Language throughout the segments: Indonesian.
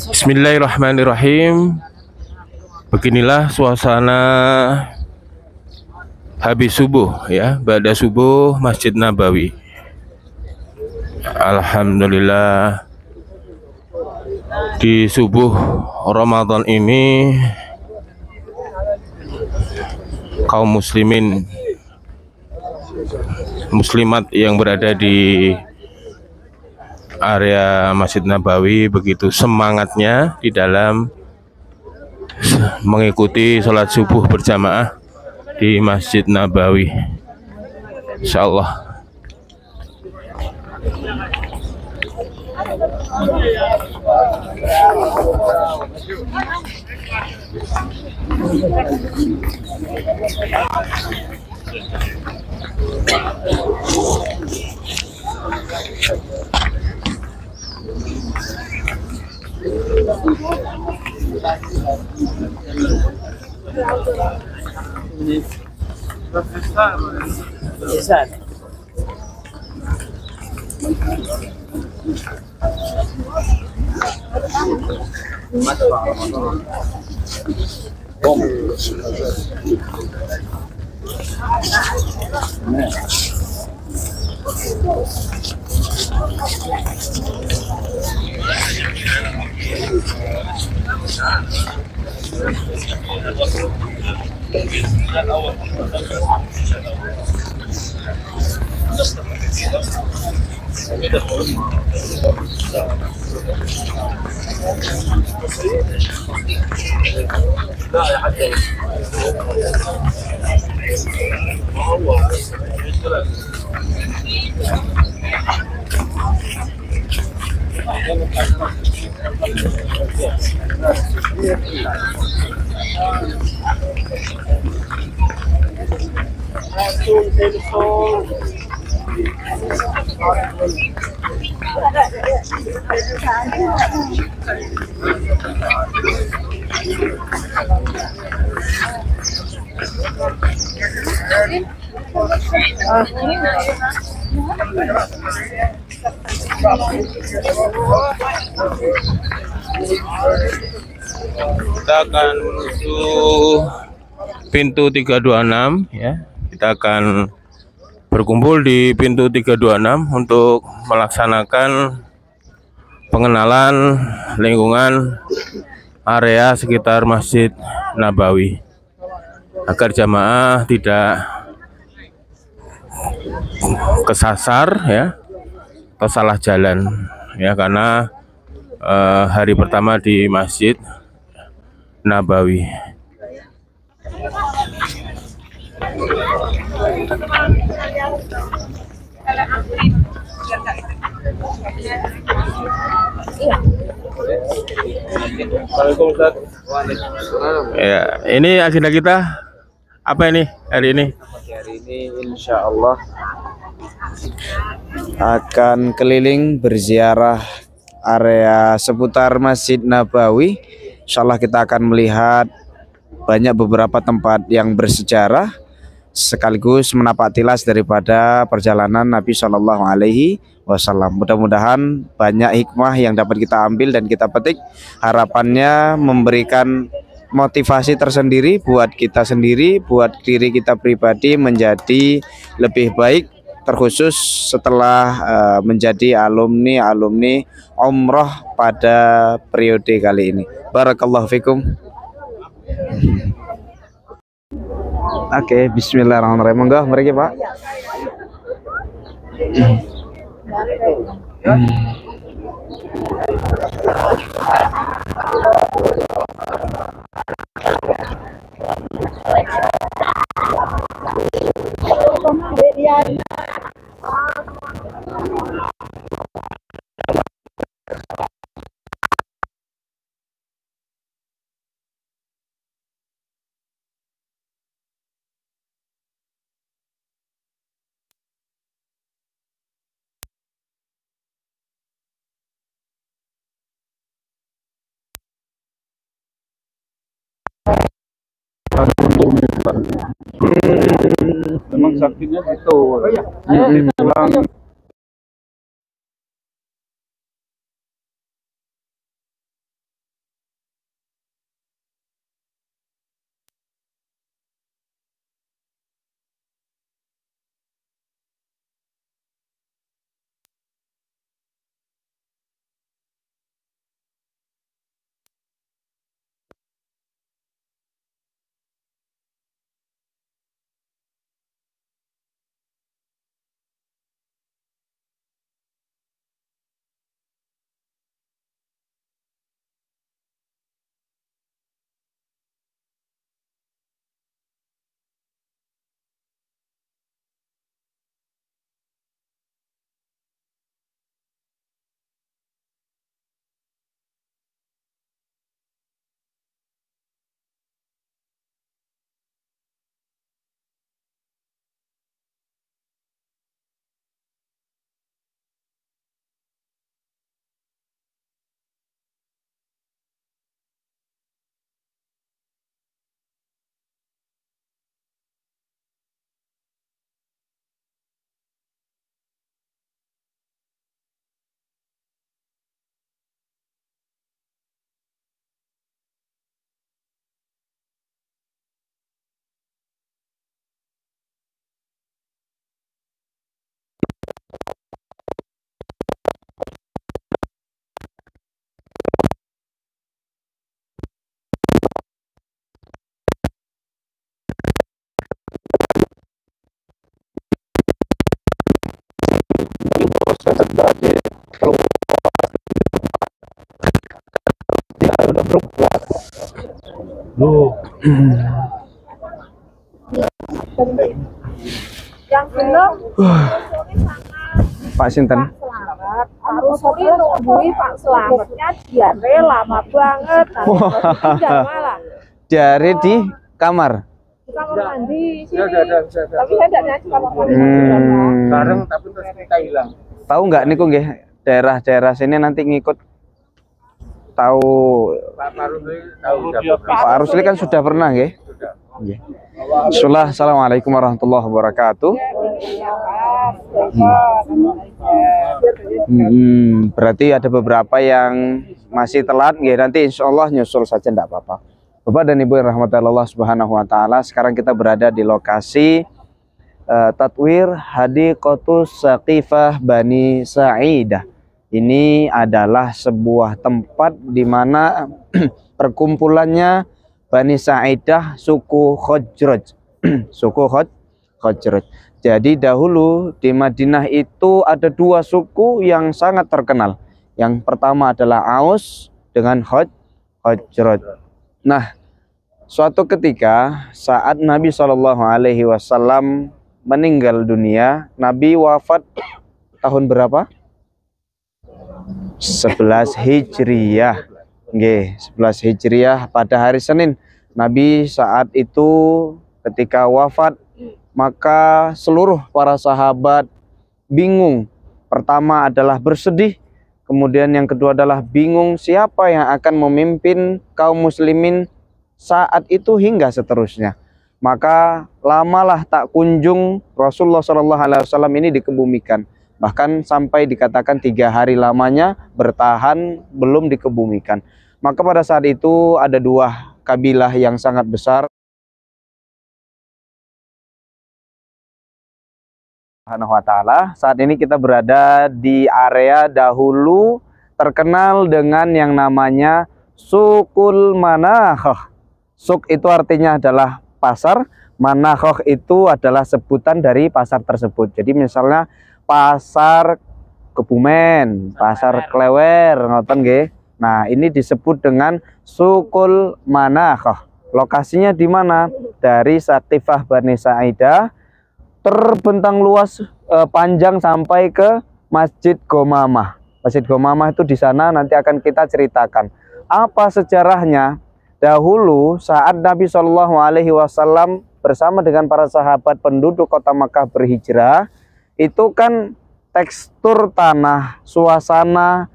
Bismillahirrahmanirrahim. Beginilah suasana habis subuh ya, ba'da subuh Masjid Nabawi. Alhamdulillah, di subuh Ramadan ini kaum muslimin muslimat yang berada di area Masjid Nabawi begitu semangatnya di dalam mengikuti sholat subuh berjamaah di Masjid Nabawi. Insyaallah. Kita akan menuju pintu 326 ya. Kita akan berkumpul di pintu 326 untuk melaksanakan pengenalan lingkungan area sekitar Masjid Nabawi agar jamaah tidak kesasar ya atau salah jalan ya, karena hari pertama di Masjid Nabawi. Ya, ini agenda kita apa ini hari ini? Hari ini insya Allah akan keliling berziarah area seputar Masjid Nabawi. Insya Allah kita akan melihat banyak beberapa tempat yang bersejarah sekaligus menapak tilas daripada perjalanan Nabi Shallallahu Alaihi Wasallam. Mudah-mudahan banyak hikmah yang dapat kita ambil dan kita petik. Harapannya memberikan motivasi tersendiri buat kita sendiri, buat diri kita pribadi menjadi lebih baik, terkhusus setelah menjadi alumni umroh pada periode kali ini. Barakallahu fikum. Oke, bismillahirrahmanirrahim. Monggo mriki, Pak. Memang sakitnya gitu. Pulang yang belum Pak Sinten. Selamat harus sore nungguin Pak Selamatnya diare lama banget jangan malah Diare di kamar. di kamar mandi sini tapi saya tidak nyari kamar mandi bareng tapi terus kita hilang. Tahu nggak niku nggih daerah-daerah sini nanti ngikut tahu Pak Rusli tahu Pak Rusli kan sudah pernah nggih. Nggih. Bismillah, assalamualaikum warahmatullahi wabarakatuh. Berarti ada beberapa yang masih telat, nggih, nanti insya Allah nyusul saja tidak apa-apa. Bapak dan Ibu yang rahmati Allah Subhanahu Wa Taala, sekarang kita berada di lokasi Tatwir Hadiqatus Saqifah Bani Sa'idah. Ini adalah sebuah tempat di mana perkumpulannya Bani Sa'idah suku Khazraj. Suku Khazraj. Jadi dahulu di Madinah itu ada dua suku yang sangat terkenal. Yang pertama adalah Aus dengan Khazraj. Nah, suatu ketika saat Nabi SAW meninggal dunia, Nabi wafat tahun berapa? 11 Hijriyah. Nggih, 11 Hijriyah pada hari Senin. Nabi saat itu ketika wafat, maka seluruh para sahabat bingung. Pertama adalah bersedih, kemudian yang kedua adalah bingung siapa yang akan memimpin kaum muslimin saat itu hingga seterusnya. Maka lamalah tak kunjung Rasulullah SAW ini dikebumikan. Bahkan sampai dikatakan 3 hari lamanya bertahan belum dikebumikan. Maka pada saat itu ada dua kabilah yang sangat besar. Subhanahu wa ta'ala. Saat ini kita berada di area dahulu terkenal dengan yang namanya Sukul Manakhoh. Suk itu artinya adalah pasar, Manakhoh itu adalah sebutan dari pasar tersebut. Jadi misalnya pasar Kebumen, pasar Klewer, ngoten nggih. Nah, ini disebut dengan Sukul Manakhoh. Lokasinya di mana? Dari Saqifah Bani Sa'idah terbentang luas panjang sampai ke Masjid Gomamah. Masjid Gomamah itu di sana nanti akan kita ceritakan. Apa sejarahnya? Dahulu saat Nabi SAW bersama dengan para sahabat penduduk kota Makkah berhijrah, itu kan tekstur tanah, suasana,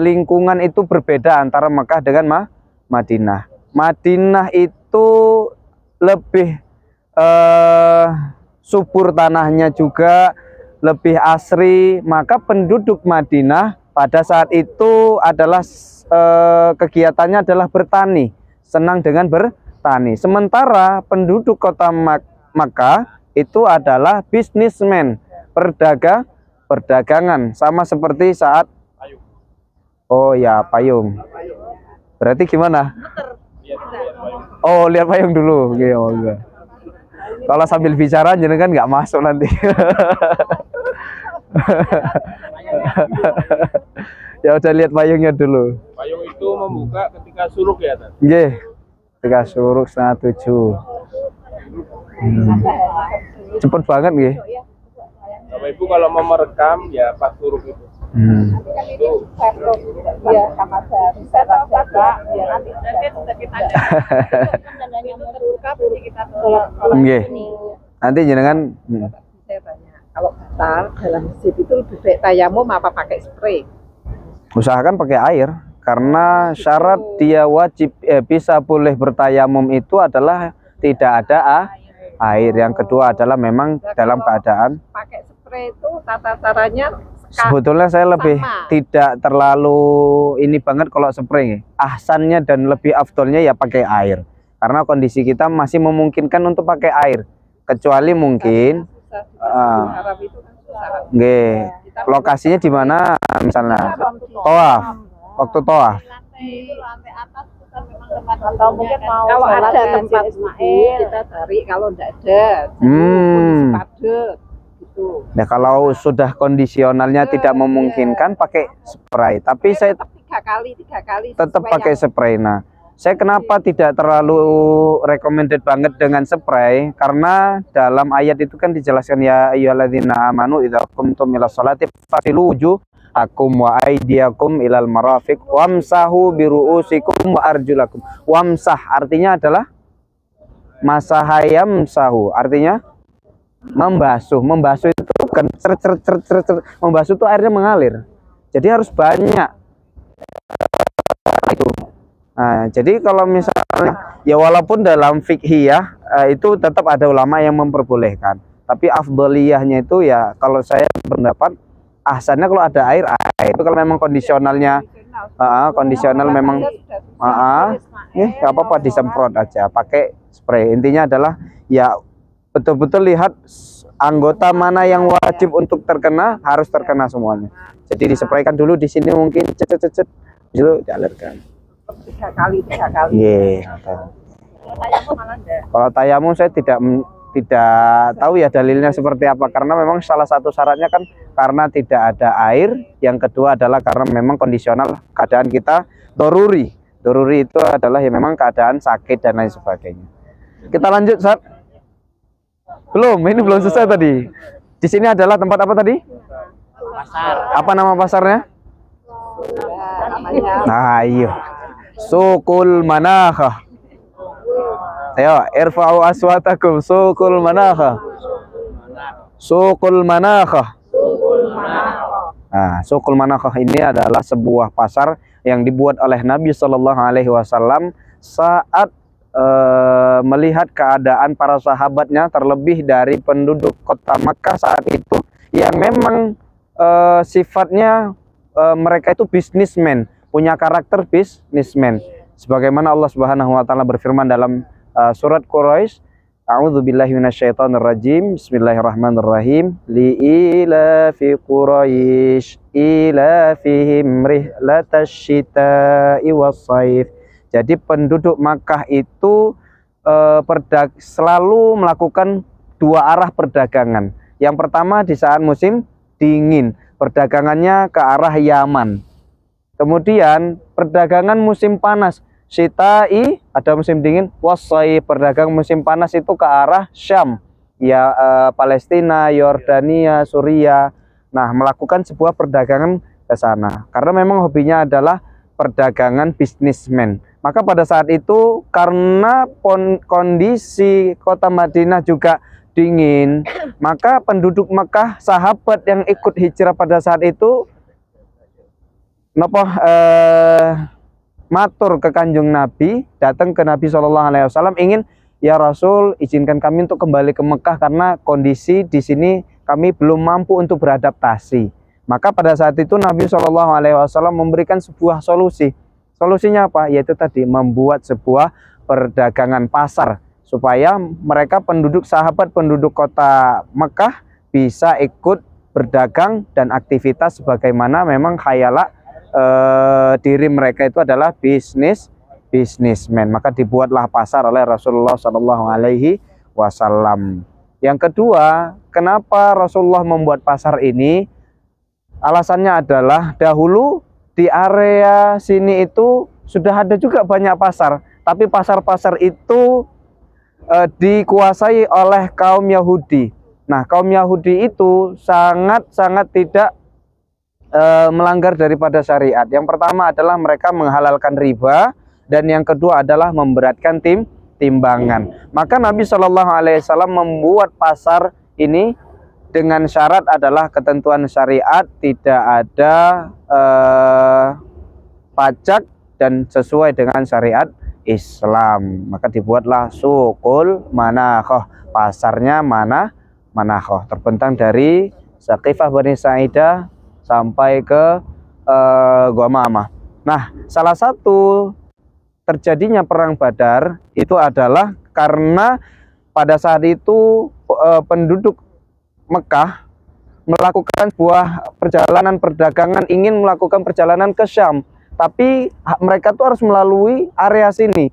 lingkungan itu berbeda antara Makkah dengan Madinah. Madinah itu lebih subur tanahnya juga, lebih asri. Maka penduduk Madinah pada saat itu adalah kegiatannya adalah bertani, senang dengan bertani. Sementara penduduk kota Makkah itu adalah bisnismen, perdagangan, sama seperti saat oh ya payung. Berarti gimana? Oh, lihat payung dulu. Oke, oh, enggak. Kalau sambil bicara jenengan nggak masuk nanti. Ya udah lihat payungnya dulu. Payung itu membuka ketika suruk ya, Tan? Nggih. Ketika suruk 6:30. Cepet banget nggih. Bapak Ibu kalau mau merekam ya pas suruk itu. Itu ya sama bisa jaga ya nanti sudah kita Nggih. Nanti jenengan Saya tanya, kalau batal dalam masjid itu lebih baik tayamum apa pakai spray? usahakan pakai air, karena syarat dia wajib bisa boleh bertayamum itu adalah tidak ada air. Yang kedua adalah memang dalam keadaan Pakai spray itu tata caranya sebetulnya saya lebih sama. tidak terlalu ini banget kalau spray. Ahsannya dan lebih afdolnya ya pakai air, karena kondisi kita masih memungkinkan untuk pakai air, kecuali mungkin Arab itu kan susah. nggih, lokasinya di mana misalnya tawaf, waktu tawaf. atau mungkin mau Kalau sholat ada ke tempat Masjid itu Ismail kita cari, kalau tidak ada padet gitu. Nah, kalau sudah kondisionalnya tidak memungkinkan pakai spray, tapi saya tetap tiga kali tetap sesuai pakai yang- spray. Nah, saya kenapa tidak terlalu recommended banget dengan spray? Karena dalam ayat itu kan dijelaskan ya ayyuhalladzina amanu idza qumtum ilas sholati faghsilu wujuhakum wa aydiyakum ilal marafiq wamsahu biruusikum wa arjulakum. Wamsah artinya adalah masahayam sahu, artinya membasuh. Membasuh itu bukan membasuh itu airnya mengalir. Jadi harus banyak. Itu. Nah, jadi kalau misalnya ya walaupun dalam fikih ya itu tetap ada ulama yang memperbolehkan, tapi afdoliyahnya itu ya kalau saya berpendapat ahsannya kalau ada air itu kalau memang kondisionalnya kondisional memang nggak apa-apa disemprot aja pakai spray. Intinya adalah ya betul-betul lihat anggota mana yang wajib untuk terkena, harus terkena semuanya. Jadi dispraykan dulu di sini mungkin cet itu dialirkan. tiga kali. Iya. Kalau tayamum saya tidak tahu ya dalilnya seperti apa, karena memang salah satu syaratnya kan karena tidak ada air, yang kedua adalah karena memang kondisional keadaan kita doruri. Doruri itu adalah ya memang keadaan sakit dan lain sebagainya. Kita lanjut, Sat. Ini belum selesai tadi. Di sini adalah tempat apa tadi? Pasar. Apa nama pasarnya? Nah, iya. Sukul Manakhah. Ayo, irfa'u aswatakum. Sukul Manakhah. Sukul Manakhah. Nah, Sukul Manakhah ini adalah sebuah pasar yang dibuat oleh Nabi Shallallahu Alaihi Wasallam saat melihat keadaan para sahabatnya, terlebih dari penduduk kota Makkah saat itu yang memang sifatnya mereka itu bisnismen, punya karakter bisnismen. Sebagaimana Allah Subhanahu wa taala berfirman dalam surat Quraisy, A'udzubillahi minasyaitonirrajim. Bismillahirrahmanirrahim. Li'ilafi Quraisy ilafihim rihlatasyita'i was-shaif. Jadi penduduk Makkah itu selalu melakukan dua arah perdagangan. Yang pertama di saat musim dingin, perdagangannya ke arah Yaman. Kemudian perdagangan musim panas, syita'i ada musim dingin, wasai perdagangan musim panas itu ke arah Syam, ya Palestina, Yordania, Suriah. Nah, melakukan sebuah perdagangan ke sana karena memang hobinya adalah perdagangan bisnismen. Maka pada saat itu karena kondisi kota Madinah juga dingin, maka penduduk Mekah, sahabat yang ikut hijrah pada saat itu matur ke Kanjeng Nabi, datang ke Nabi Shallallahu Alaihi Wasallam ingin "Ya Rasul, izinkan kami untuk kembali ke Mekah karena kondisi di sini kami belum mampu untuk beradaptasi." Maka pada saat itu Nabi SAW memberikan sebuah solusi. Solusinya apa? Yaitu tadi membuat sebuah perdagangan pasar supaya mereka sahabat penduduk kota Mekah bisa ikut berdagang dan aktivitas sebagaimana memang khayalak diri mereka itu adalah bisnismen. Maka dibuatlah pasar oleh Rasulullah SAW. Yang kedua, kenapa Rasulullah membuat pasar ini? Alasannya adalah dahulu di area sini itu sudah ada juga banyak pasar, tapi pasar-pasar itu dikuasai oleh kaum Yahudi. Nah, kaum Yahudi itu sangat-sangat tidak melanggar daripada syariat. Yang pertama adalah mereka menghalalkan riba, dan yang kedua adalah memberatkan timbangan. Maka Nabi SAW membuat pasar ini dengan syarat adalah ketentuan syariat, tidak ada pajak dan sesuai dengan syariat Islam. Maka dibuatlah Suqul Manakhoh, pasarnya Manakhoh, terbentang dari Saqifah Bani Sa'idah sampai ke Ghamamah. Nah, salah satu terjadinya perang Badar itu adalah karena pada saat itu penduduk Mekah melakukan sebuah perjalanan perdagangan, ingin melakukan perjalanan ke Syam, tapi mereka tuh harus melalui area sini.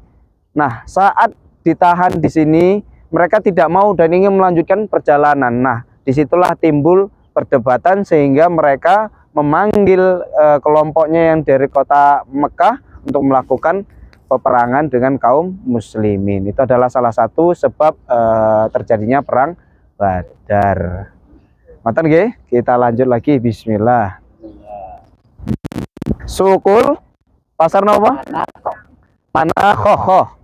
Nah, saat ditahan di sini, mereka tidak mau dan ingin melanjutkan perjalanan. Nah, disitulah timbul perdebatan sehingga mereka memanggil kelompoknya yang dari kota Mekah untuk melakukan peperangan dengan kaum muslimin. Itu adalah salah satu sebab terjadinya perang Badar. Matan nggih, kita lanjut lagi. Bismillah. Sukul pasar napa? Manakhoh.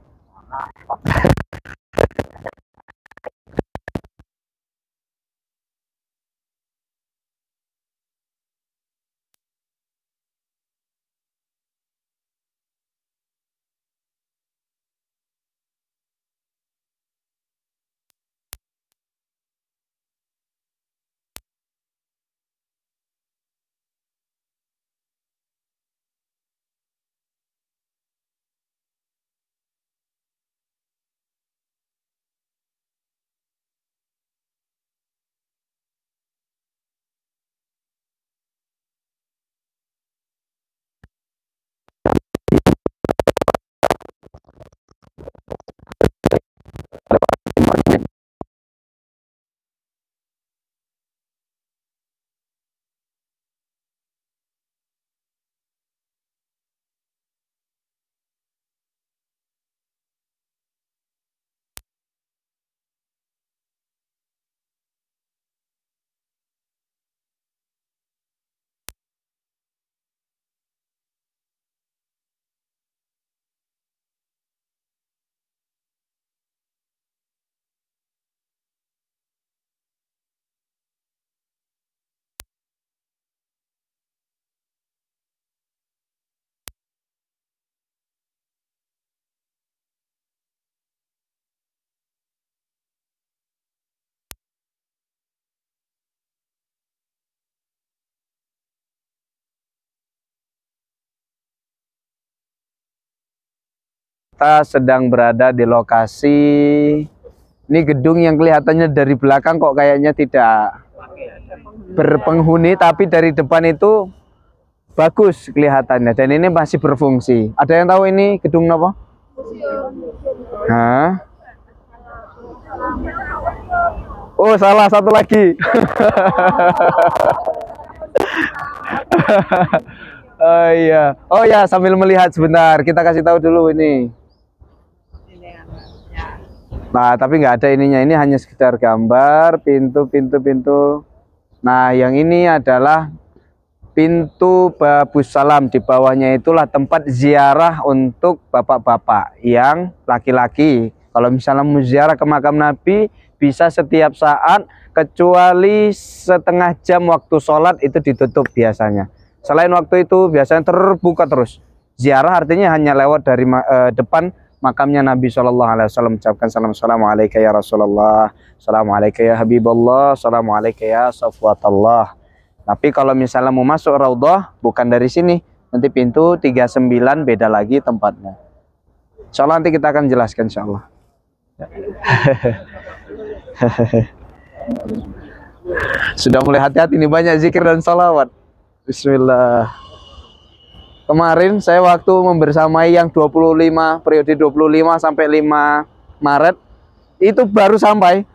Kita sedang berada di lokasi, ini gedung yang kelihatannya dari belakang kok kayaknya tidak berpenghuni, tapi dari depan itu bagus kelihatannya dan ini masih berfungsi. Ada yang tahu ini gedung apa? Hah? Oh, salah satu lagi. Oh iya. Oh ya, sambil melihat sebentar, kita kasih tahu dulu ini. Nah, tapi nggak ada ininya, ini hanya sekedar gambar pintu. Nah, yang ini adalah pintu Babus Salam. Di bawahnya itulah tempat ziarah untuk bapak-bapak yang laki-laki. Kalau misalnya mau ziarah ke makam Nabi, bisa setiap saat, kecuali setengah jam waktu sholat itu ditutup biasanya. Selain waktu itu biasanya terbuka terus. Ziarah artinya hanya lewat dari depan makamnya Nabi SAW, ucapkan salam alaika ya Rasulullah, salam alaika ya Habibullah, salam alaika ya Safwatullah. Tapi kalau misalnya mau masuk Raudhah bukan dari sini, nanti pintu 39 beda lagi tempatnya. Insyaallah nanti kita akan jelaskan insyaallah. Sudah mulai hati-hati nih, banyak zikir dan salawat. Bismillah. Kemarin saya waktu membersamai yang 25 periode 25 sampai 5 Maret itu baru sampai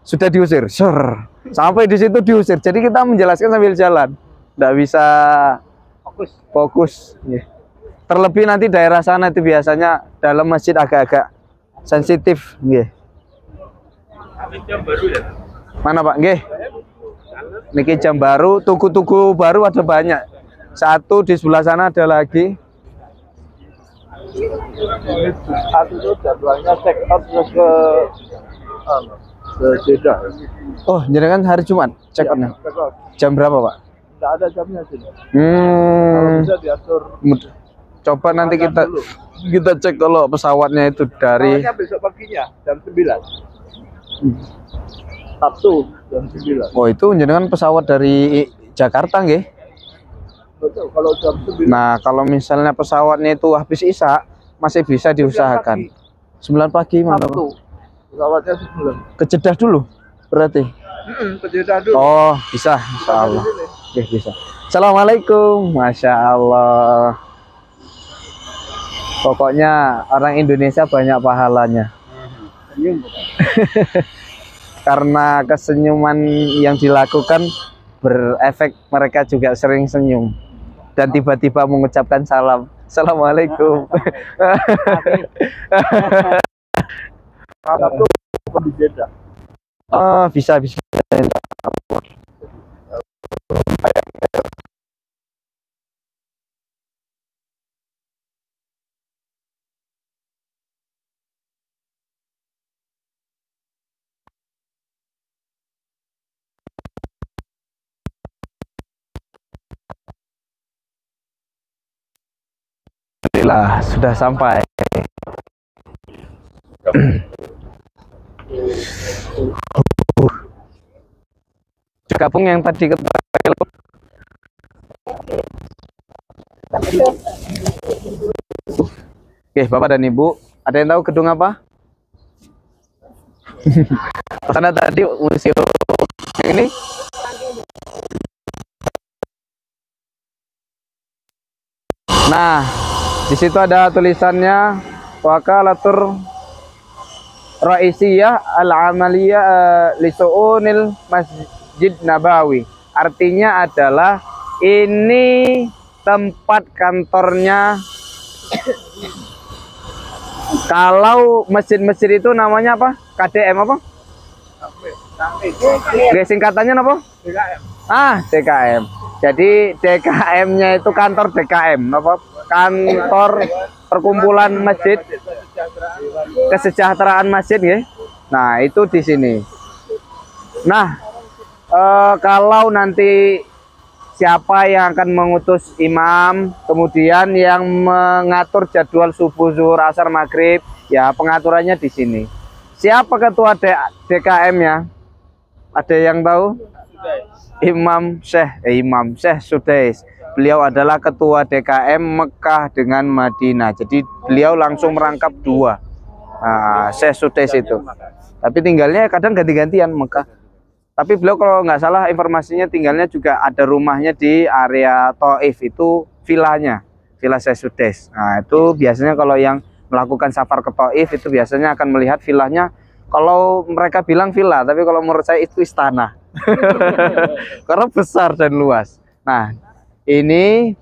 sudah diusir. Sampai di situ diusir. Jadi kita menjelaskan sambil jalan. Nggak bisa fokus. Terlebih nanti daerah sana itu biasanya dalam masjid agak-agak sensitif. Mana Pak? Nggih. Niki jam baru, tugu-tugu baru ada banyak. Satu di sebelah sana ada lagi. Satu itu jadwalnya check out terus ke Jeddah. Oh, jenengan hari Jumat check outnya. Jam berapa Pak? Tidak ada jamnya sini. Kalau bisa diatur. Coba nanti kita cek kalau pesawatnya itu dari. Soalnya besok paginya jam 9. Sabtu jam 9. Oh, itu jenengan pesawat dari Jakarta nggih? Betul, kalau jam 9. Nah, kalau misalnya pesawatnya itu habis Isya masih bisa diusahakan. 9 pagi mana Pak? Sabtu. Pesawatnya 9. Ke Jeddah dulu berarti. Ke Jeddah dulu. Oh, bisa insyaallah. Oke, bisa. Assalamualaikum. Masya Allah. Pokoknya orang Indonesia banyak pahalanya. Karena kesenyuman yang dilakukan berefek mereka juga sering senyum dan tiba-tiba mengucapkan salam. Assalamualaikum. Sabtu di Jeddah. Oh, bisa. Alhamdulillah sudah sampai. Gabung yang tadi ke Oke, Bapak dan Ibu, ada yang tahu gedung apa? Karena tadi museum ini. Nah, di situ ada tulisannya Wakalatur Raisiyah Al-Amaliyah Lisu'unil Masjid Nabawi. Artinya adalah ini tempat kantornya. Kalau masjid-masjid itu namanya apa? KDM apa? Singkatannya apa? DKM. DKM. Jadi DKM-nya itu kantor DKM, apa? Kantor perkumpulan masjid, kesejahteraan masjid, ya. Nah, itu di sini. Nah, kalau nanti siapa yang akan mengutus imam, kemudian yang mengatur jadwal subuh, zuhur, asar, maghrib, ya pengaturannya di sini. Siapa ketua DKM-nya? Ada yang tahu? Imam Syekh Sudais. Beliau adalah ketua DKM Mekah dengan Madinah. Jadi beliau langsung merangkap dua. Nah, Syekh Sudais itu. Tapi tinggalnya kadang ganti-gantian Mekah. Tapi beliau kalau nggak salah informasinya tinggalnya juga ada rumahnya di area Taif, itu villanya, Villa Syekh Sudais. Nah, itu biasanya kalau yang melakukan safar ke Taif itu biasanya akan melihat villanya. Kalau mereka bilang villa, tapi kalau menurut saya itu istana. Karena besar dan luas. Nah, ini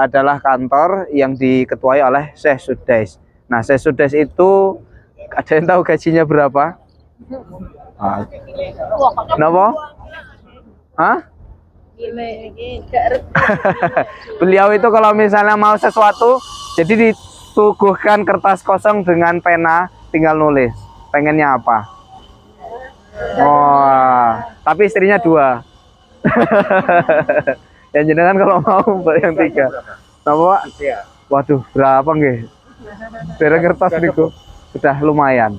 adalah kantor yang diketuai oleh Syekh Sudais. Nah, Syekh Sudais itu ada yang tahu gajinya berapa? Kenapa? Hah? Beliau itu kalau misalnya mau sesuatu, jadi disuguhkan kertas kosong dengan pena, tinggal nulis pengennya apa. Oh, tapi istrinya 2. Yang jenengan kalau mau yang 3. Napa? Waduh, berapa nggih? Dereng ngertos niku. Sudah lumayan.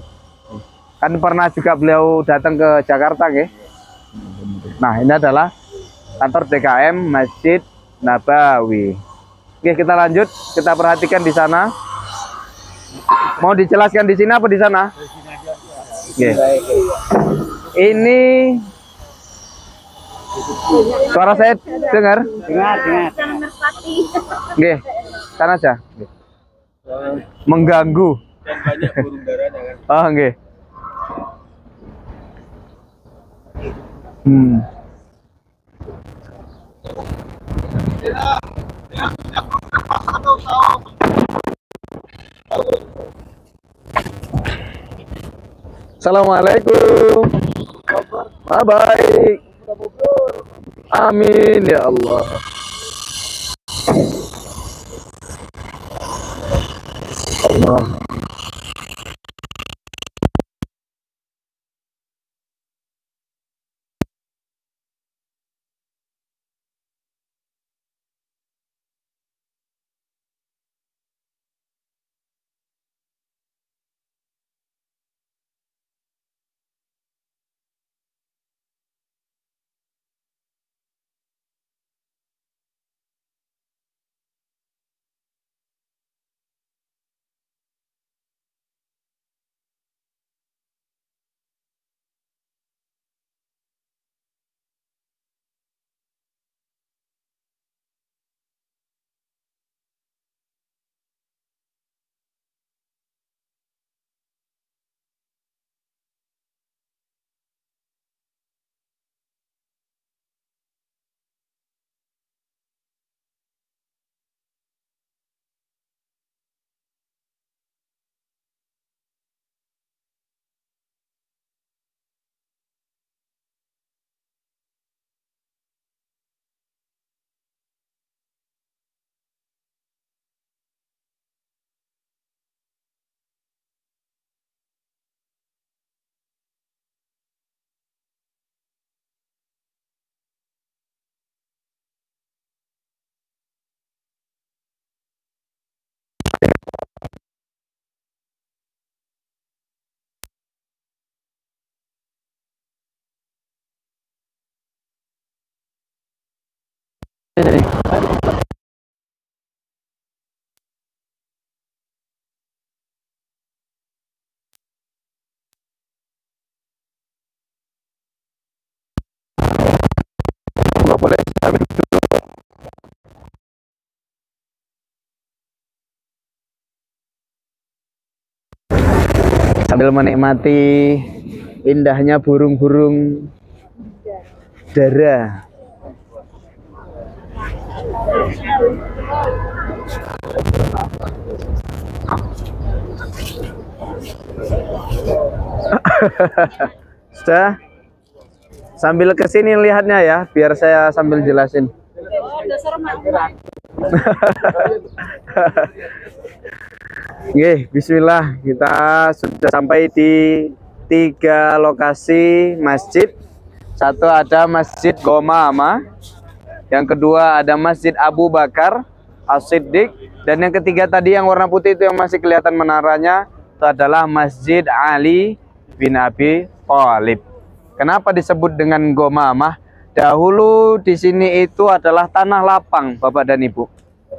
Kan pernah juga beliau datang ke Jakarta nggih. Nah, ini adalah kantor DKM Masjid Nabawi. Oke, kita lanjut, kita perhatikan di sana. Mau dijelaskan di sini apa di sana? Oke. Ini suara saya dengar? Dengar. Oke, sana aja. Oke. Mengganggu. Dan banyak burung darahnya kan. Oh, oke. Assalamualaikum. Baik. Amin ya Allah. Allah. Boleh sambil menikmati indahnya burung-burung dara. Sudah? Sambil kesini lihatnya ya, biar saya sambil jelasin. Oke, bismillah. Kita sudah sampai di 3 lokasi masjid. Satu ada Masjid Gomama, yang kedua ada Masjid Abu Bakar As-Siddiq, dan yang ketiga tadi yang warna putih itu yang masih kelihatan menaranya, itu adalah Masjid Ali bin Abi Thalib. Kenapa disebut dengan Gomamah? Dahulu di sini itu adalah tanah lapang, Bapak dan Ibu.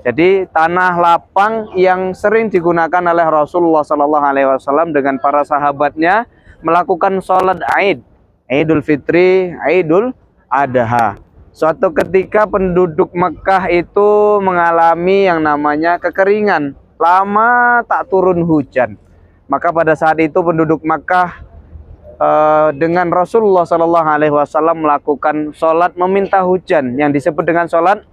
Jadi tanah lapang yang sering digunakan oleh Rasulullah SAW dengan para sahabatnya melakukan sholat Aid, Idul Fitri, Idul Adha. Suatu ketika penduduk Mekah itu mengalami yang namanya kekeringan, lama tak turun hujan. Maka pada saat itu penduduk Mekah dengan Rasulullah SAW melakukan sholat meminta hujan yang disebut dengan sholat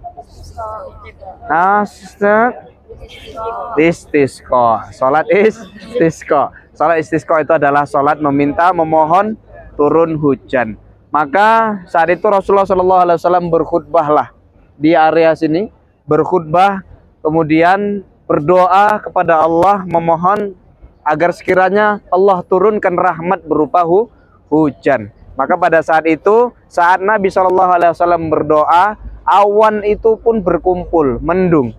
istisqa. Sholat istisqa. Sholat istisqa itu adalah sholat meminta, memohon turun hujan. Maka saat itu Rasulullah SAW berkhutbahlah di area sini, berkhutbah, kemudian berdoa kepada Allah, memohon agar sekiranya Allah turunkan rahmat berupa hujan. Maka pada saat itu, saat Nabi SAW berdoa, awan itu pun berkumpul, mendung.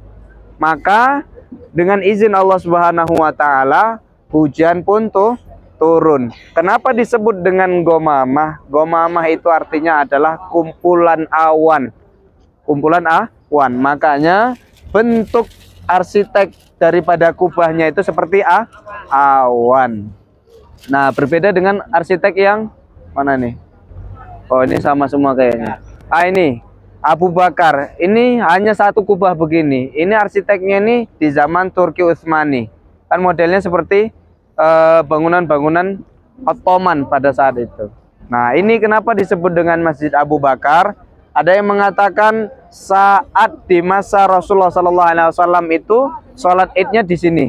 Maka dengan izin Allah Subhanahu wa taala hujan pun turun. Kenapa disebut dengan gomamah? Gomamah itu artinya adalah kumpulan awan. Kumpulan awan. Makanya bentuk arsitek daripada kubahnya itu seperti awan. Nah, berbeda dengan arsitek yang mana nih? Oh, ini sama semua kayaknya. Ini Abu Bakar. Ini hanya satu kubah begini. Ini arsiteknya ini di zaman Turki Utsmani. Kan modelnya seperti bangunan-bangunan Ottoman pada saat itu. Nah, ini kenapa disebut dengan Masjid Abu Bakar? Ada yang mengatakan saat di masa Rasulullah SAW itu sholat idnya di sini.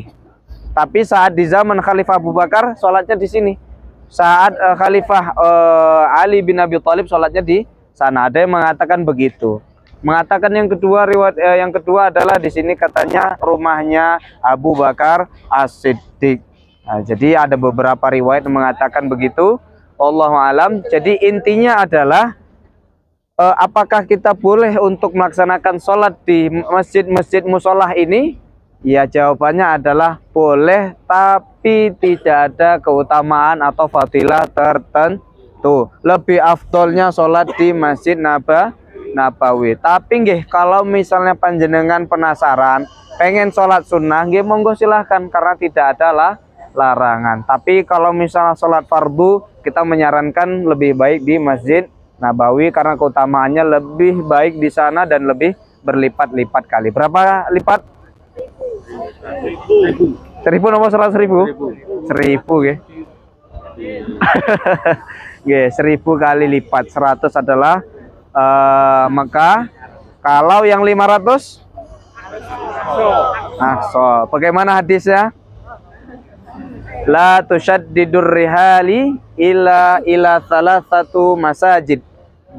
Tapi saat di zaman Khalifah Abu Bakar sholatnya di sini. Saat Khalifah Ali bin Abi Thalib sholatnya di sana. Ada yang mengatakan begitu. Mengatakan yang kedua, riwayat yang kedua adalah di sini katanya rumahnya Abu Bakar As-Siddiq. Nah, jadi ada beberapa riwayat yang mengatakan begitu. Wallahu alam. Jadi intinya adalah apakah kita boleh untuk melaksanakan sholat di masjid-masjid musolah ini? Ya, jawabannya adalah boleh, tapi tidak ada keutamaan atau fadilah tertentu. Lebih afdolnya sholat di Masjid Nabawi. Tapi nggih, kalau misalnya panjenengan penasaran pengen sholat sunnah, nggih monggo silahkan, karena tidak ada larangan. Tapi kalau misalnya sholat fardu, kita menyarankan lebih baik di Masjid Nabawi karena keutamaannya lebih baik di sana dan lebih berlipat-lipat kali. Berapa lipat? 1000 nomor 100.000? 1000 ya. Nggih, 1000 kali lipat. 100 adalah Mekah. Kalau yang 500? Bagaimana hadisnya? La tusyaddidur rihali ila salasatu masajid.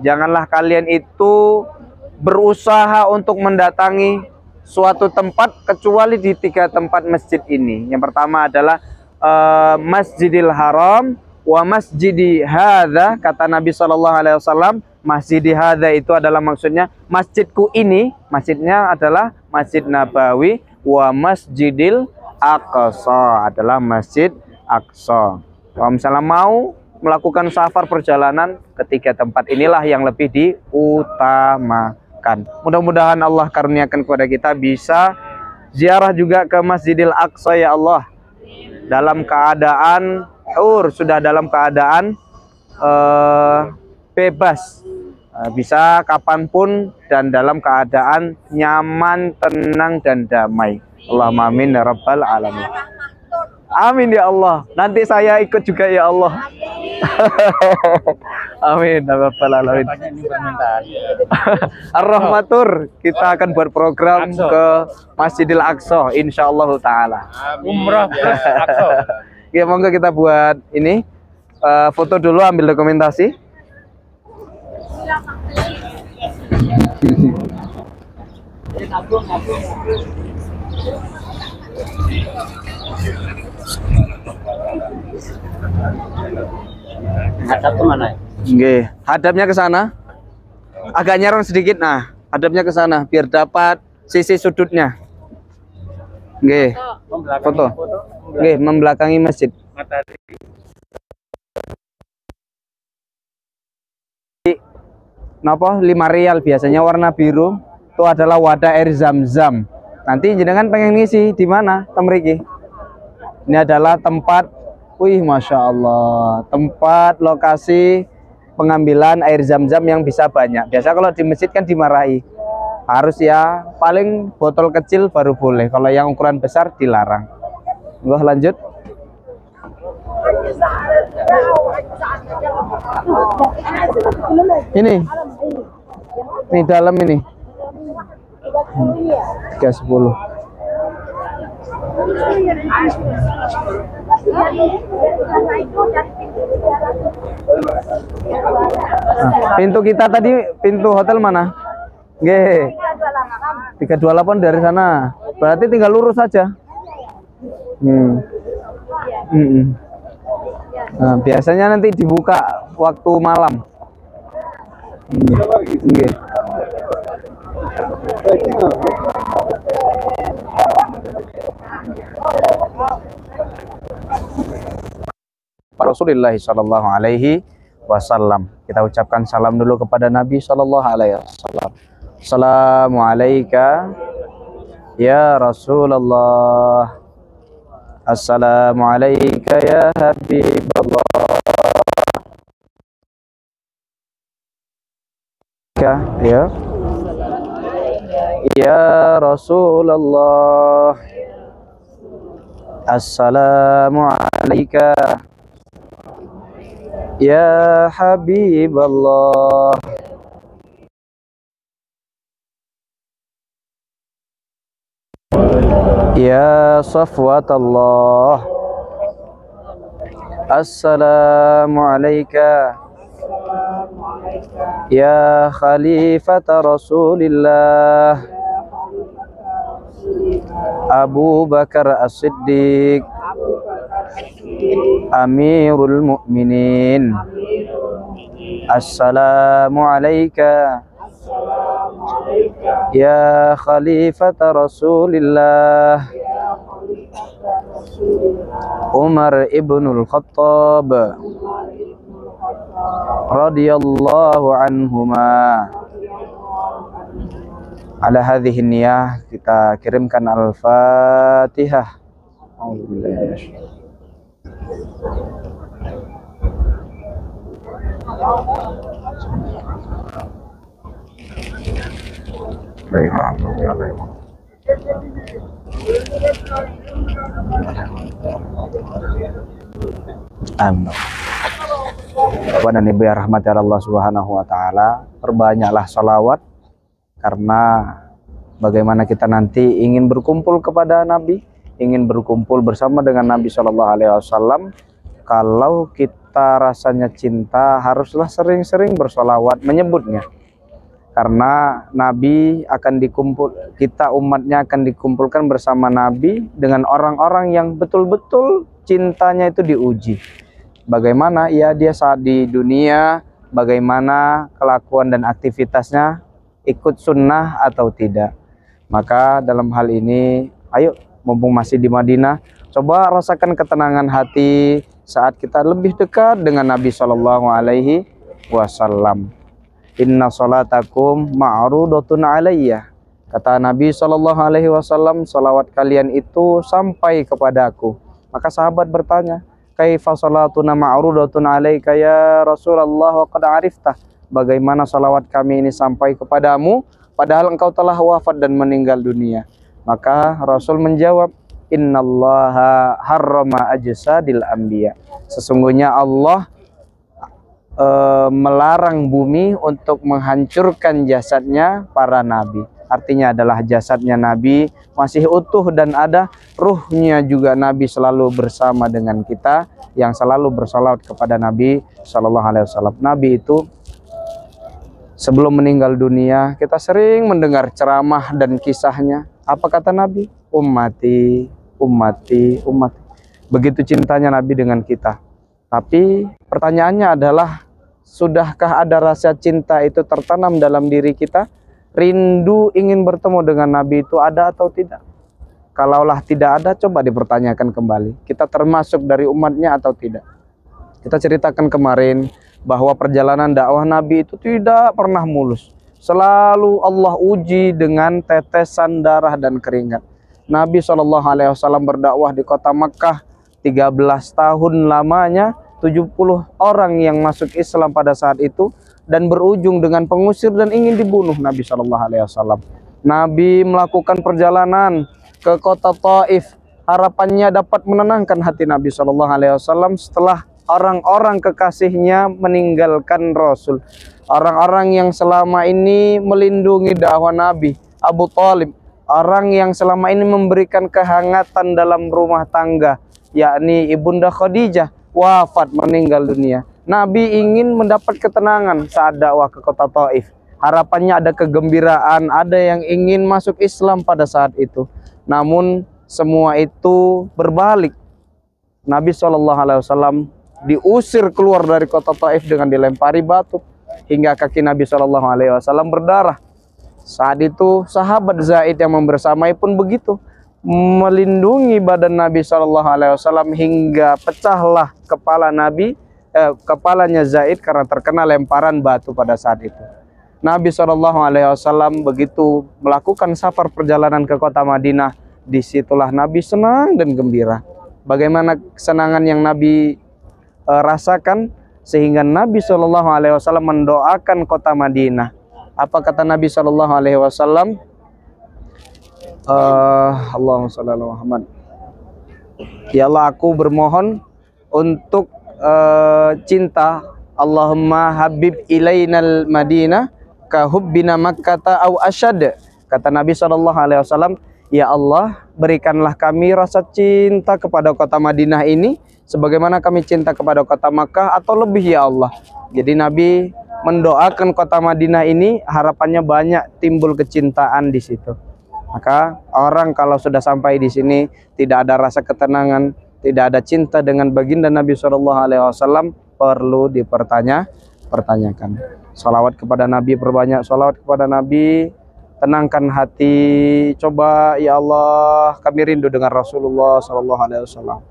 Janganlah kalian itu berusaha untuk mendatangi suatu tempat kecuali di 3 tempat masjid ini. Yang pertama adalah Masjidil Haram wa masjidi hadza, kata Nabi SAW. Masjidi hadza itu adalah maksudnya masjidku ini, masjidnya adalah Masjid Nabawi, wa Masjidil Aqsa adalah Masjid Aqsa. Kalau misalnya mau melakukan safar perjalanan, ketiga tempat inilah yang lebih diutamakan. Mudah-mudahan Allah karuniakan kepada kita bisa ziarah juga ke Masjidil Aqsa ya Allah. Dalam keadaan sudah dalam keadaan bebas, bisa kapanpun dan dalam keadaan nyaman, tenang dan damai. Allahumma amin ya rabbal alamin. Amin ya Allah. Nanti saya ikut juga ya Allah. Amin ya rabbal alamin. Ar-Rahmatur, kita akan buat program ke Masjidil Aqsa insyaallah taala. Umrah plus Aqsa. Ya, monggo kita buat ini foto dulu, ambil dokumentasi. Hadap kemana? Nggih, hadapnya ke sana. Agak nyerong sedikit. Nah, hadapnya ke sana biar dapat sisi sudutnya. Nggih. Foto. Nggih, membelakangi masjid. Napa 5 rial biasanya warna biru itu adalah wadah air Zam-Zam. Nanti jenengan pengen ngisi di mana? Temriki. Ini adalah tempat, masya Allah, tempat lokasi pengambilan air Zam-Zam yang bisa banyak. Biasa kalau di masjid kan dimarahi, harus ya paling botol kecil baru boleh. Kalau yang ukuran besar dilarang. Nggak, lanjut. Ini dalam ini 310. Pintu kita tadi, pintu hotel mana? Nggih. 328 dari sana. Berarti tinggal lurus saja. Nah, biasanya nanti dibuka waktu malam. Nggih. Rasulillah sallallahu alaihi wasallam. Kita ucapkan salam dulu kepada Nabi sallallahu alaihi wasallam. Assalamu alayka ya Rasulullah. Assalamu alayka ya Habiballah. Ya. Ya Rasulullah. Assalamu alayka ya Habiballah. Ya Safwatallah. Assalamu alayka ya Khalifata Rasulillah. Abu Bakar As-Siddiq Amirul Mukminin. Assalamu alayka ya Khalifata Rasulillah. Umar ibnul Khattab radhiyallahu anhuma. Ala hadhihi niyah kita kirimkan Al-Fatihah. Amin. Bapak dan Ibu yang rahmati Allah Subhanahu wa taala, perbanyaklah salawat karena bagaimana kita nanti ingin berkumpul kepada Nabi, ingin berkumpul bersama dengan Nabi Shallallahu alaihi wasallam. Kalau kita rasanya cinta, haruslah sering-sering bersolawat menyebutnya. Karena Nabi akan dikumpul, kita umatnya akan dikumpulkan bersama Nabi dengan orang-orang yang betul-betul cintanya itu diuji. Bagaimana ya dia saat di dunia, bagaimana kelakuan dan aktivitasnya, ikut sunnah atau tidak. Maka dalam hal ini, ayo mumpung masih di Madinah, coba rasakan ketenangan hati saat kita lebih dekat dengan Nabi Shallallahu alaihi wasallam. Inna salatakum ma'rudatun alayya. Kata Nabi Shallallahu alaihi wasallam, salawat kalian itu sampai kepadaku. Maka sahabat bertanya, kaifa salatuna ma'rudatun alayka ya Rasulullah wa qad ariftah. Bagaimana salawat kami ini sampai kepadamu padahal engkau telah wafat dan meninggal dunia. Maka Rasul menjawab, innallaha harrama ajsadil anbiya. Sesungguhnya Allah melarang bumi untuk menghancurkan jasadnya para nabi. Artinya adalah jasadnya Nabi masih utuh dan ada, ruhnya juga Nabi selalu bersama dengan kita yang selalu bersalawat kepada Nabi Shallallahu alaihi wasallam. Nabi itu sebelum meninggal dunia kita sering mendengar ceramah dan kisahnya. Apa kata Nabi? Ummati, ummati, ummati. Begitu cintanya Nabi dengan kita. Tapi pertanyaannya adalah, sudahkah ada rasa cinta itu tertanam dalam diri kita? Rindu ingin bertemu dengan Nabi itu ada atau tidak? Kalaulah tidak ada, coba dipertanyakan kembali. Kita termasuk dari umatnya atau tidak? Kita ceritakan kemarin bahwa perjalanan dakwah Nabi itu tidak pernah mulus. Selalu Allah uji dengan tetesan darah dan keringat. Nabi SAW berdakwah di kota Makkah 13 tahun lamanya, 70 orang yang masuk Islam pada saat itu, dan berujung dengan pengusir dan ingin dibunuh Nabi SAW. Nabi melakukan perjalanan ke kota Taif, harapannya dapat menenangkan hati Nabi SAW setelah orang-orang kekasihnya meninggalkan Rasul. Orang-orang yang selama ini melindungi dakwah Nabi, Abu Thalib, orang yang selama ini memberikan kehangatan dalam rumah tangga, yakni Ibunda Khadijah, wafat meninggal dunia. Nabi ingin mendapat ketenangan saat dakwah ke kota Taif. Harapannya ada kegembiraan, ada yang ingin masuk Islam pada saat itu. Namun semua itu berbalik. Nabi SAW diusir keluar dari kota Taif dengan dilempari batu hingga kaki Nabi SAW berdarah. Saat itu sahabat Zaid yang membersamai pun begitu. melindungi badan Nabi Shallallahu Alaihi Wasallam hingga pecahlah kepalanya Zaid karena terkena lemparan batu pada saat itu. Nabi Shallallahu Alaihi Wasallam begitu melakukan safar perjalanan ke kota Madinah, disitulah Nabi senang dan gembira. Bagaimana kesenangan yang Nabi rasakan sehingga Nabi Shallallahu Alaihi Wasallam mendoakan kota Madinah. Apa kata Nabi Shallallahu Alaihi Wasallam? Allahumma shalli ala Muhammad. Ya Allah, aku bermohon untuk cinta. Allahumma habib ilainal Madinah ka hubbina Makkata au asyad. Kata Nabi SAW, ya Allah, berikanlah kami rasa cinta kepada kota Madinah ini sebagaimana kami cinta kepada kota Makkah atau lebih ya Allah. Jadi Nabi mendoakan kota Madinah ini, harapannya banyak timbul kecintaan di situ. Maka orang kalau sudah sampai di sini tidak ada rasa ketenangan, tidak ada cinta dengan baginda Nabi SAW, perlu dipertanyakan. Salawat kepada Nabi, perbanyak salawat kepada Nabi, tenangkan hati. Coba ya Allah, kami rindu dengan Rasulullah SAW.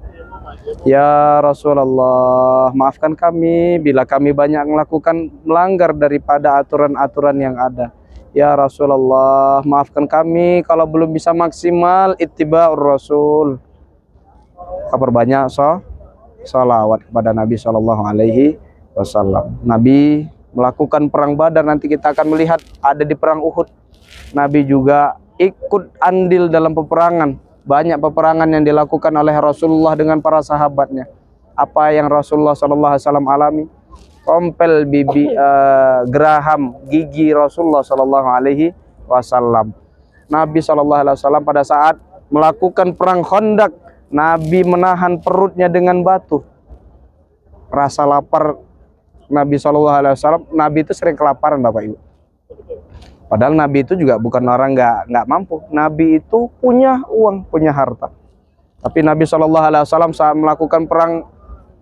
Ya Rasulullah, maafkan kami bila kami banyak melakukan melanggar daripada aturan-aturan yang ada. Ya Rasulullah, maafkan kami kalau belum bisa maksimal ittiba'ur Rasul. Perbanyak salawat kepada Nabi SAW. Nabi melakukan perang Badar, nanti kita akan melihat ada di perang Uhud. Nabi juga ikut andil dalam peperangan. Banyak peperangan yang dilakukan oleh Rasulullah dengan para sahabatnya. Apa yang Rasulullah SAW alami? Kompel geraham gigi Rasulullah SAW. Nabi SAW pada saat melakukan perang Khandaq, Nabi menahan perutnya dengan batu. Rasa lapar Nabi SAW, Nabi itu sering kelaparan Bapak Ibu. Padahal Nabi itu juga bukan orang nggak mampu. Nabi itu punya uang, punya harta. Tapi Nabi SAW saat melakukan perang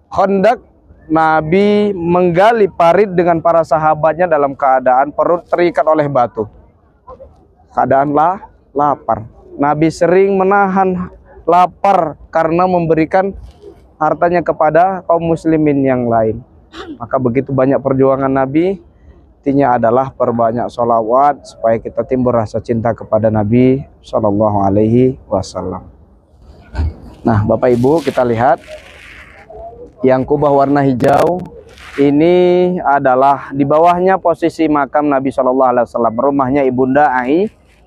Khandaq, Nabi menggali parit dengan para sahabatnya dalam keadaan perut terikat oleh batu. Keadaan lapar. Nabi sering menahan lapar karena memberikan hartanya kepada kaum muslimin yang lain. Maka begitu banyak perjuangan Nabi, intinya adalah perbanyak sholawat supaya kita timbul rasa cinta kepada Nabi Shallallahu Alaihi Wasallam. Nah, Bapak Ibu, kita lihat yang kubah warna hijau ini adalah di bawahnya posisi makam Nabi Shallallahu Alaihi Wasallam, rumahnya ibunda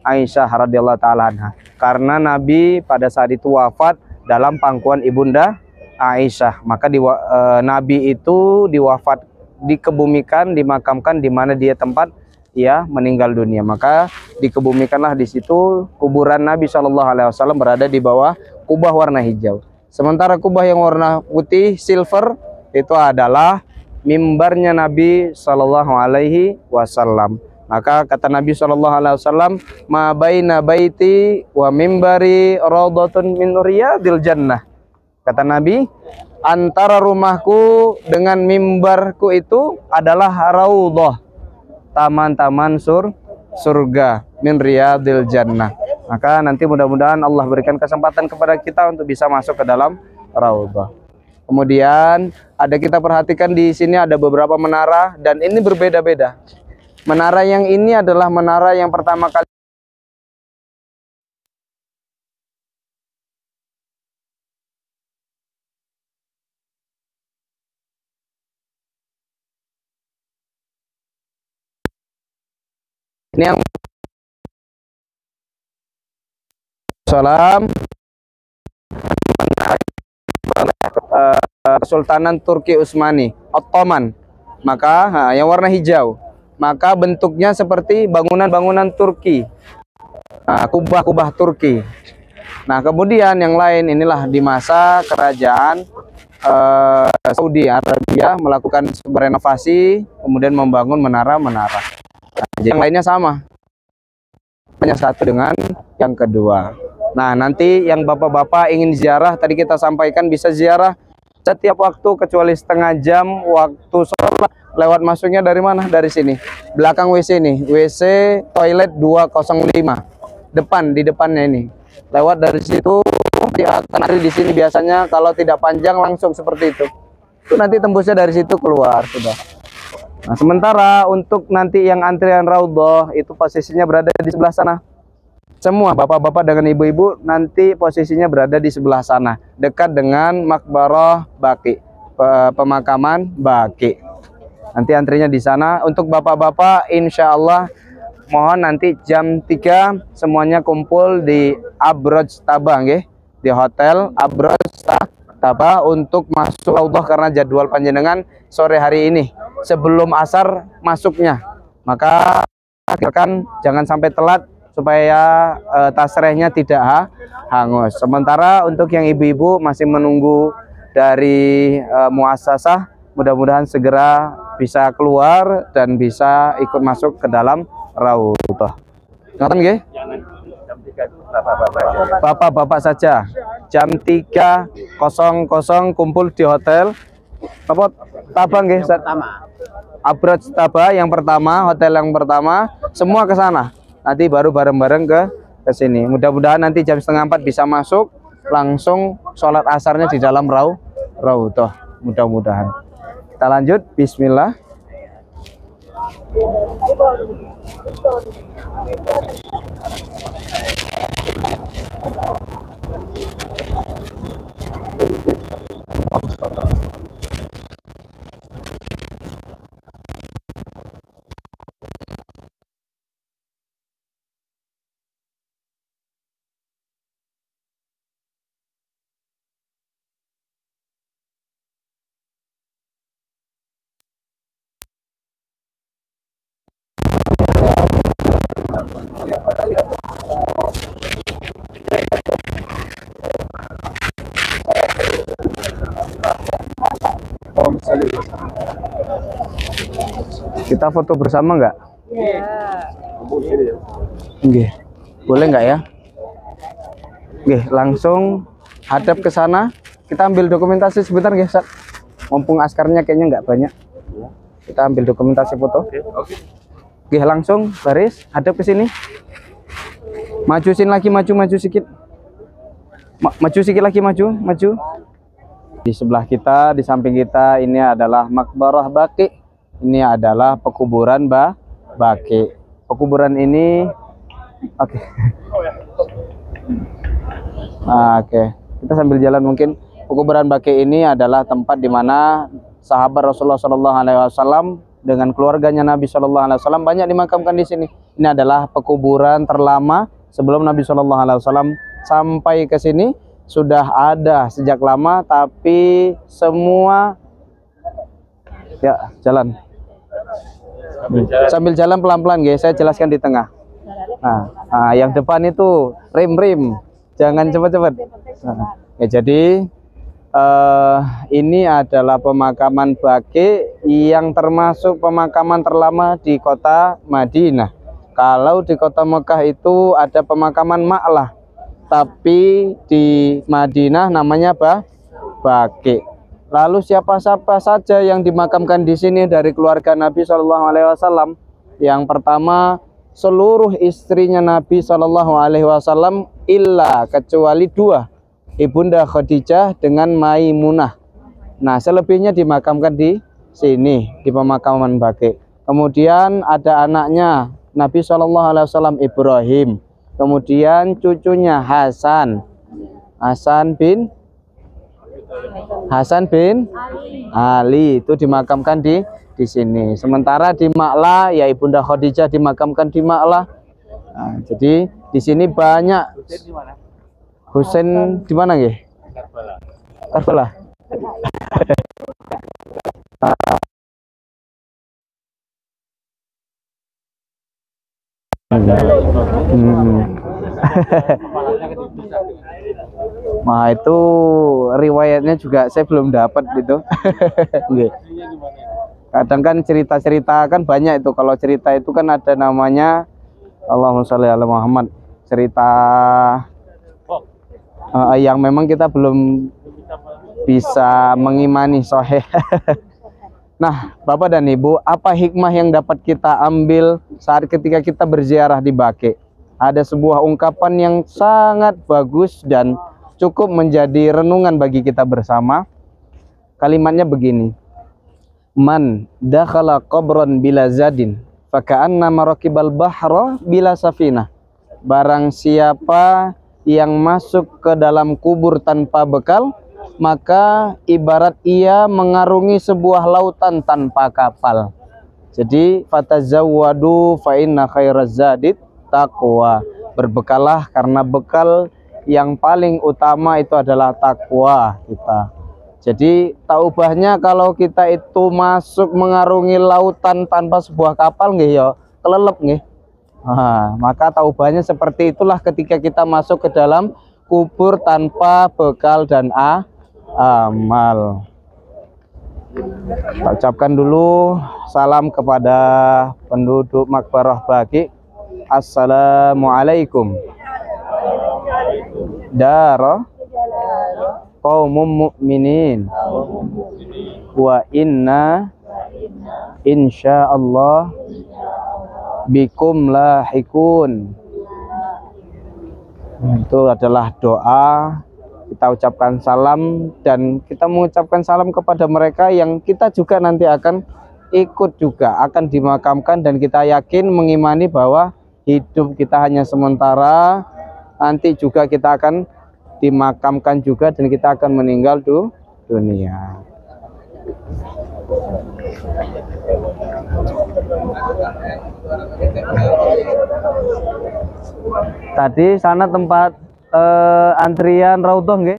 Aisyah radhiyallahu taala anha. Karena Nabi pada saat itu wafat dalam pangkuan ibunda Aisyah, maka Nabi itu dikebumikan, dimakamkan di mana dia tempat ia meninggal dunia. Maka dikebumikanlah di situ kuburan Nabi Shallallahu Alaihi Wasallam berada di bawah kubah warna hijau. Sementara kubah yang warna putih silver itu adalah mimbarnya Nabi Shallallahu Alaihi Wasallam. Maka kata Nabi Shallallahu Alaihi Wasallam, ma baina baiti wa mimbari raudhatun min riyadil jannah. Kata Nabi, antara rumahku dengan mimbarku itu adalah raudhah, taman-taman surga, min riyadil jannah. Maka nanti mudah-mudahan Allah berikan kesempatan kepada kita untuk bisa masuk ke dalam raudhah. Kemudian ada kita perhatikan di sini ada beberapa menara dan ini berbeda-beda. Menara yang ini adalah menara yang pertama kali ini yang salam Kesultanan Turki Utsmani Ottoman. Maka yang warna hijau, maka bentuknya seperti bangunan-bangunan Turki, kubah-kubah Turki. Nah, kemudian yang lain inilah di masa kerajaan Saudi Arabia melakukan renovasi, kemudian membangun menara-menara. Yang lainnya sama, hanya satu dengan yang kedua. Nah, nanti yang bapak-bapak ingin ziarah, tadi kita sampaikan bisa ziarah setiap waktu kecuali setengah jam waktu sholat. Lewat masuknya dari mana? Dari sini, belakang WC ini, WC toilet 205, di depannya ini. lewat dari situ dia akan antri di sini biasanya. Kalau tidak panjang langsung seperti itu. Itu nanti tembusnya dari situ keluar sudah. Nah, sementara untuk nanti yang antrian Raudhah itu posisinya berada di sebelah sana. Semua bapak-bapak dengan ibu-ibu nanti posisinya berada di sebelah sana, dekat dengan Makbarah Baqi, pemakaman Baqi. Nanti antrinya di sana. Untuk bapak-bapak insya Allah mohon nanti jam 3 semuanya kumpul di Abroj Taba, nggih, di Hotel Abroj Taba untuk masuk Raudhah karena jadwal panjenengan sore hari ini sebelum asar masuknya. Maka jangan sampai telat supaya tasrehnya tidak hangus. Sementara untuk yang ibu-ibu masih menunggu dari muassasah, mudah-mudahan segera bisa keluar dan bisa ikut masuk ke dalam Raudhah. Ngoten nggih? Jam 3 itu bapak-bapak aja. Bapak-bapak saja. Jam 3.00 kumpul di hotel apa? Taba nggih, Abroj Taba yang pertama, hotel yang pertama, semua ke sana. Nanti baru bareng-bareng ke sini. Mudah-mudahan nanti jam 3:30 bisa masuk, langsung sholat asarnya di dalam Raudhah. Mudah-mudahan. Kita lanjut. Bismillah. Kita foto bersama nggak? Nggih. Boleh nggak ya? Nggih, langsung hadap ke sana. Kita ambil dokumentasi sebentar nggih, Sat. Mumpung askarnya kayaknya nggak banyak. Kita ambil dokumentasi foto. Oke. Nggih, langsung baris, hadap ke sini. Maju sini lagi, maju sedikit. Maju sedikit lagi, maju. Di sebelah kita, di samping kita ini adalah Makbarah Baqi. Ini adalah pekuburan Baqi. Pekuburan ini oke. Oke. Kita sambil jalan mungkin. Pekuburan Baqi ini adalah tempat di mana sahabat Rasulullah SAW dengan keluarganya Nabi SAW banyak dimakamkan di sini. Ini adalah pekuburan terlama sebelum Nabi SAW sampai ke sini. Sudah ada sejak lama, tapi semua ya jalan. Sambil jalan pelan-pelan, guys. Saya jelaskan di tengah. Nah, yang depan itu rim, jangan cepat-cepat. Ya, jadi ini adalah pemakaman Baqi yang termasuk pemakaman terlama di kota Madinah. Kalau di kota Mekah itu ada pemakaman Ma'lah, tapi di Madinah namanya Baqi. Lalu siapa saja yang dimakamkan di sini dari keluarga Nabi SAW? Yang pertama, seluruh istrinya Nabi SAW illa kecuali 2, Ibunda Khadijah dengan Maimunah. Nah, selebihnya dimakamkan di sini di pemakaman Baqi. Kemudian ada anaknya Nabi SAW Ibrahim. Kemudian cucunya Hasan bin Ali itu dimakamkan di sini. Sementara di Ma'lah ya Ibunda Khadijah dimakamkan di Ma'lah. Nah, jadi di sini banyak. Husain di mana nggih? Karbala. Nah, itu riwayatnya juga saya belum dapat gitu. Kadang kan cerita-cerita kan banyak itu. Kalau cerita itu kan ada namanya Allahumma sholli ala Muhammad. Cerita yang memang kita belum bisa mengimani sahih. Nah, Bapak dan Ibu, apa hikmah yang dapat kita ambil saat ketika kita berziarah di Baqi? ada sebuah ungkapan yang sangat bagus dan cukup menjadi renungan bagi kita bersama. Kalimatnya begini: man dakhala qabran bila zadin faka'anna marakibal bahra bila safinah. Barang siapa yang masuk ke dalam kubur tanpa bekal, maka ibarat ia mengarungi sebuah lautan tanpa kapal. Jadi fatazawwadu fa inna khairaz zadit taqwa. Berbekalah karena bekal yang paling utama itu adalah takwa kita. Jadi taubahnya kalau kita itu masuk mengarungi lautan tanpa sebuah kapal nggih ya kelelep nggih. Maka taubahnya seperti itulah ketika kita masuk ke dalam kubur tanpa bekal dan amal. Kita ucapkan dulu salam kepada penduduk Makbarah Baqi. Assalamualaikum. Dara qaumum mu'minin wa inna insyaallah bikum lahikun. Itu adalah doa. Kita ucapkan salam dan kita mengucapkan salam kepada mereka yang kita juga nanti akan ikut juga akan dimakamkan, dan kita yakin mengimani bahwa hidup kita hanya sementara, nanti juga kita akan dimakamkan juga dan kita akan meninggal dunia. Tadi sana tempat antrian Raudhah nggih.